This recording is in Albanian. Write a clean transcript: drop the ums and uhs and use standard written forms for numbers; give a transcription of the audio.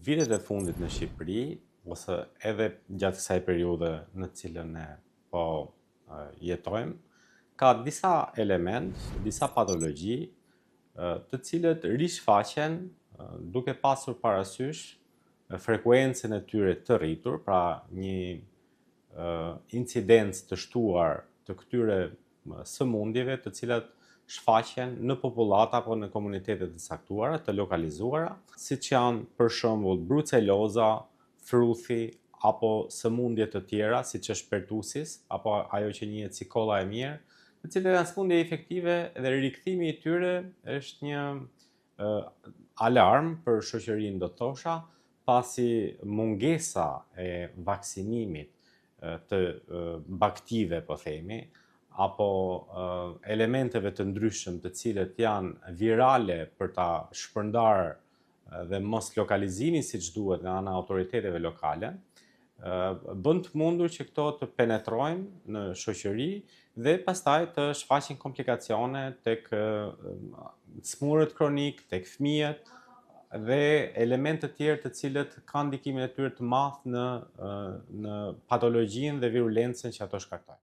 vitet e fundit në Shqipëri, ose edhe gjatë kësaj periudhe në cilën ne po jetojmë, ka disa element, disa patologji, të cilët rishfaqen duke pasur parasysh frekuencën e tyre të rritur, pra një incidencë të shtuar të këtyre sëmundjeve të cilat shfaqen në popullata apo në komunitetet të caktuara, të lokalizuara, siç janë për shembull bruceloza, fruthi apo sëmundje të tjera siç është pertusis apo ajo që njihet si kolla e mirë, të cilat janë sëmundje efektive dhe rikthimi i tyre është një alarm për shoqërinë, do të thosha, pasi mungesa e vaksinimit të baktive, po themi, apo elementeve të ndryshëm të cilët janë virale për ta shpërndarë dhe mos lokalizimin siç duhet nga ana autoriteteve lokale, bën të mundur që këto të penetrojnë në shoqëri dhe pastaj të shfaqin komplikacione tek smurët kronik, tek fëmijët dhe elemente të tjerë të cilët kanë ndikimin e tyre të madh në patologjinë dhe virulencën që ato shkaktojnë.